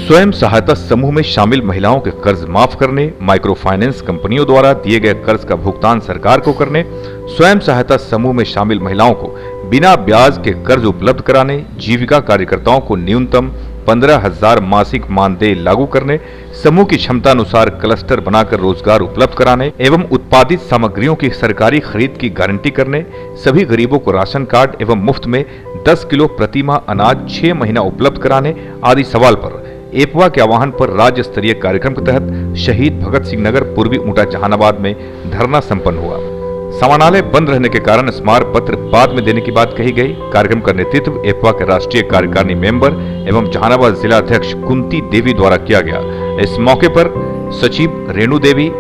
स्वयं सहायता समूह में शामिल महिलाओं के कर्ज माफ करने, माइक्रो फाइनेंस कंपनियों द्वारा दिए गए कर्ज का भुगतान सरकार को करने, स्वयं सहायता समूह में शामिल महिलाओं को बिना ब्याज के कर्ज उपलब्ध कराने, जीविका कार्यकर्ताओं को न्यूनतम 15,000 मासिक मानदेय लागू करने, समूह की क्षमता अनुसार क्लस्टर बनाकर रोजगार उपलब्ध कराने एवं उत्पादित सामग्रियों की सरकारी खरीद की गारंटी करने, सभी गरीबों को राशन कार्ड एवं मुफ्त में 10 किलो प्रति माह अनाज 6 महीना उपलब्ध कराने आदि सवाल पर एपवा के आह्वान पर राज्य स्तरीय कार्यक्रम के तहत शहीद भगत सिंह नगर पूर्वी ऊंटा जहानाबाद में धरना संपन्न हुआ। समानालय बंद रहने के कारण स्मारक पत्र बाद में देने की बात कही गई। कार्यक्रम का नेतृत्व एपवा के राष्ट्रीय कार्यकारिणी मेंबर एवं जहानाबाद जिला अध्यक्ष कुंती देवी द्वारा किया गया। इस मौके पर सचिव रेणु देवी,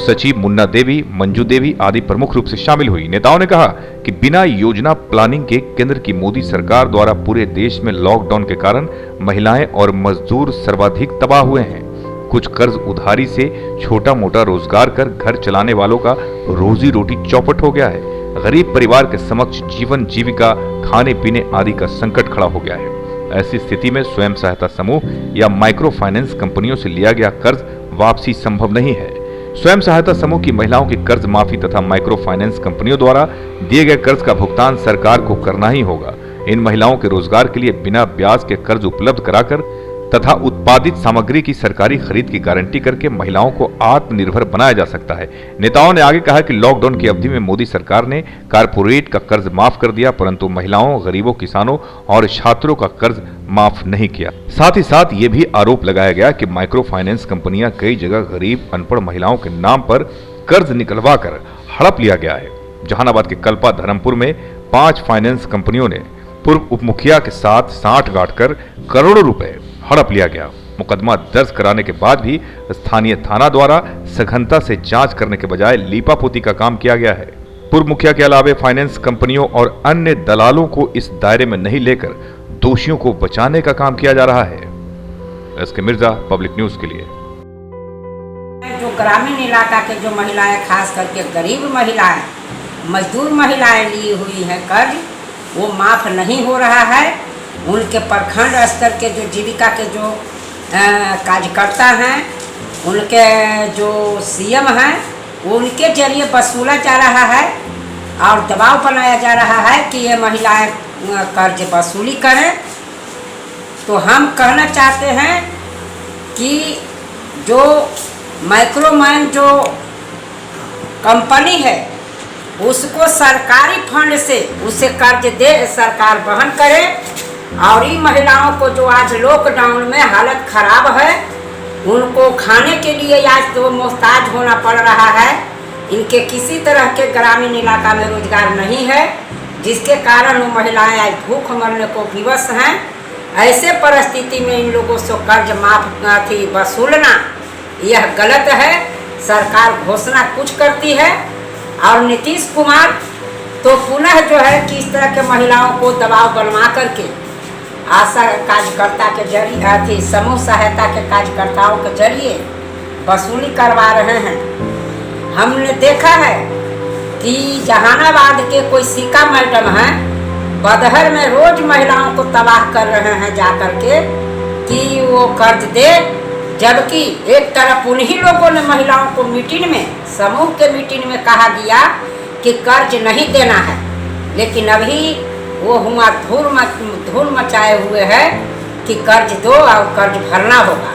सचिव मुन्ना देवी, मंजू देवी आदि प्रमुख रूप से शामिल हुई। नेताओं ने कहा कि बिना योजना प्लानिंग के केंद्र की मोदी सरकार द्वारा पूरे देश में लॉकडाउन के कारण महिलाएं और मजदूर सर्वाधिक तबाह हुए हैं। कुछ कर्ज उधारी से छोटा मोटा रोजगार कर घर चलाने वालों का रोजी रोटी चौपट हो गया है। गरीब परिवार के समक्ष जीवन जीविका, खाने पीने आदि का संकट खड़ा हो गया है। ऐसी स्थिति में स्वयं सहायता समूह या माइक्रो फाइनेंस कंपनियों से लिया गया कर्ज वापसी संभव नहीं है। स्वयं सहायता समूह की महिलाओं की कर्ज माफी तथा माइक्रो फाइनेंस कंपनियों द्वारा दिए गए कर्ज का भुगतान सरकार को करना ही होगा। इन महिलाओं के रोजगार के लिए बिना ब्याज के कर्ज उपलब्ध कराकर तथा उत्पादित सामग्री की सरकारी खरीद की गारंटी करके महिलाओं को आत्मनिर्भर बनाया जा सकता है। नेताओं ने आगे कहा कि लॉकडाउन की अवधि में मोदी सरकार ने कारपोरेट का कर्ज माफ कर दिया, परंतु महिलाओं, गरीबों, किसानों और छात्रों का कर्ज माफ नहीं किया। साथ ही साथ ये भी आरोप लगाया गया कि माइक्रो फाइनेंस कंपनियां कई जगह गरीब अनपढ़ महिलाओं के नाम पर कर्ज निकलवा कर हड़प लिया गया है। जहानाबाद के कल्पा धर्मपुर में 5 फाइनेंस कंपनियों ने पूर्व उप मुखिया के साथ साठ गांठ कर करोड़ों रुपए हड़प लिया गया। मुकदमा दर्ज कराने के बाद भी स्थानीय थाना द्वारा सघनता से जांच करने के बजाय लीपापोती का काम किया गया है। पूर्व मुखिया के अलावे फाइनेंस कंपनियों और अन्य दलालों को इस दायरे में नहीं लेकर दोषियों को बचाने का काम किया जा रहा है। एसके मिर्जा, पब्लिक न्यूज के लिए। जो ग्रामीण इलाका के जो महिलाएं, खास करके गरीब महिलाएं, मजदूर महिलाएं ली हुई हैं कर्ज, वो माफ नहीं हो रहा है। उनके प्रखंड स्तर के जो जीविका के जो कार्यकर्ता हैं, उनके जो सीएम हैं, उनके जरिए वसूला जा रहा है और दबाव बनाया जा रहा है कि ये महिलाएं कर्ज वसूली करें। तो हम कहना चाहते हैं कि जो माइक्रोमैन जो कंपनी है, उसको सरकारी फंड से उसे कर्ज दे, सरकार वहन करे। और इन महिलाओं को जो आज लॉकडाउन में हालत खराब है, उनको खाने के लिए आज तो मोहताज होना पड़ रहा है। इनके किसी तरह के ग्रामीण इलाका में रोजगार नहीं है, जिसके कारण वो महिलाएं आज भूख मरने को विवश हैं। ऐसे परिस्थिति में इन लोगों से कर्ज माफ वसूलना यह गलत है। सरकार घोषणा कुछ करती है और नीतीश कुमार तो पुनः जो है कि इस तरह के महिलाओं को दबाव बनवा करके आशा कार्यकर्ता के जरिए, समूह सहायता के कार्यकर्ताओं के जरिए वसूली करवा रहे हैं। हमने देखा है कि जहानाबाद के कोई सिका मैडम हैं, बदहर में रोज महिलाओं को तबाह कर रहे हैं जाकर के कि वो कर्ज दे, जबकि एक तरफ उन्हीं लोगों ने महिलाओं को मीटिंग में, समूह के मीटिंग में कहा गया कि कर्ज नहीं देना है, लेकिन अभी वो हुआ धूल मचाए हुए है कि कर्ज दो और कर्ज भरना होगा।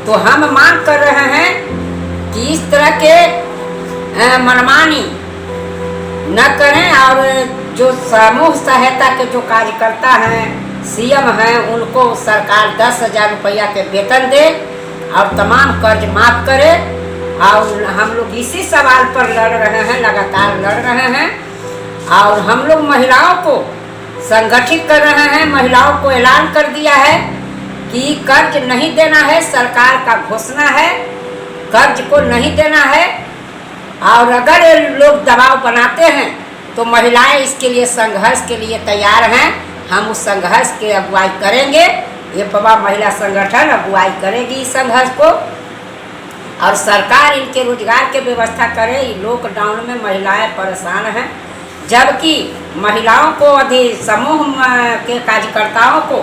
तो हम मांग कर रहे हैं कि इस तरह के मनमानी न करें और जो समूह सहायता के जो कार्यकर्ता हैं, सीएम हैं, उनको सरकार 10,000 रुपया के वेतन दे और तमाम कर्ज माफ करे। और हम लोग इसी सवाल पर लड़ रहे हैं, लगातार लड़ रहे हैं और हम लोग महिलाओं को संगठित कर रहे हैं। महिलाओं को ऐलान कर दिया है कि कर्ज नहीं देना है, सरकार का घोषणा है, कर्ज को नहीं देना है। और अगर लोग दबाव बनाते हैं तो महिलाएं इसके लिए संघर्ष के लिए तैयार हैं। हम उस संघर्ष की अगुवाई करेंगे। ये पवा महिला संगठन अगुवाई करेगी इस संघर्ष को और सरकार इनके रोजगार के व्यवस्था करे। लॉकडाउन में महिलाएं परेशान हैं, जबकि महिलाओं को समूह के कार्यकर्ताओं को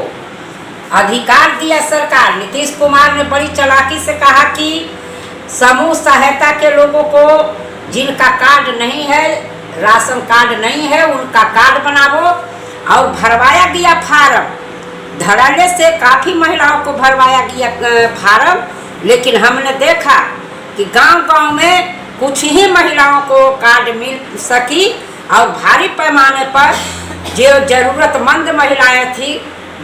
अधिकार दिया सरकार। नीतीश कुमार ने बड़ी चालाकी से कहा कि समूह सहायता के लोगों को जिनका कार्ड नहीं है, राशन कार्ड नहीं है, उनका कार्ड बनाओ। और भरवाया गया फार्म, धड़ल्ले से काफ़ी महिलाओं को भरवाया गया फार्म, लेकिन हमने देखा कि गांव-गांव में कुछ ही महिलाओं को कार्ड मिल सकी और भारी पैमाने पर जो ज़रूरतमंद महिलाएं थी,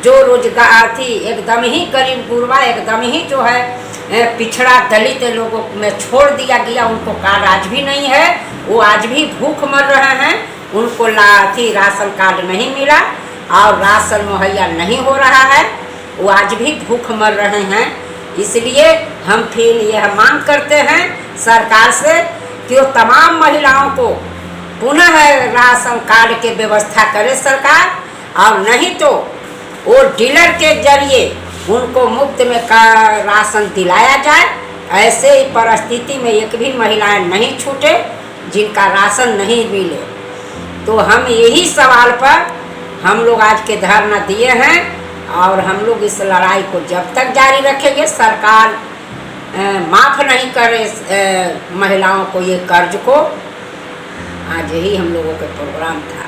जो रोजगार थी, एकदम ही गरीब गुरबा, एकदम ही जो है पिछड़ा दलित लोगों में छोड़ दिया गया। उनको कार्ड आज भी नहीं है, वो आज भी भूख मर रहे हैं। उनको राशन कार्ड नहीं मिला और राशन मुहैया नहीं हो रहा है, वो आज भी भूख मर रहे हैं। इसलिए हम फिर यह मांग करते हैं सरकार से कि वो तमाम महिलाओं को पुनः राशन कार्ड के व्यवस्था करे सरकार, और नहीं तो वो डीलर के जरिए उनको मुफ्त में राशन दिलाया जाए। ऐसे ही परिस्थिति में एक भी महिलाएं नहीं छूटे जिनका राशन नहीं मिले। तो हम यही सवाल पर हम लोग आज के धरना दिए हैं और हम लोग इस लड़ाई को जब तक जारी रखेंगे, सरकार माफ़ नहीं करे महिलाओं को ये कर्ज को। आज यही हम लोगों का प्रोग्राम था।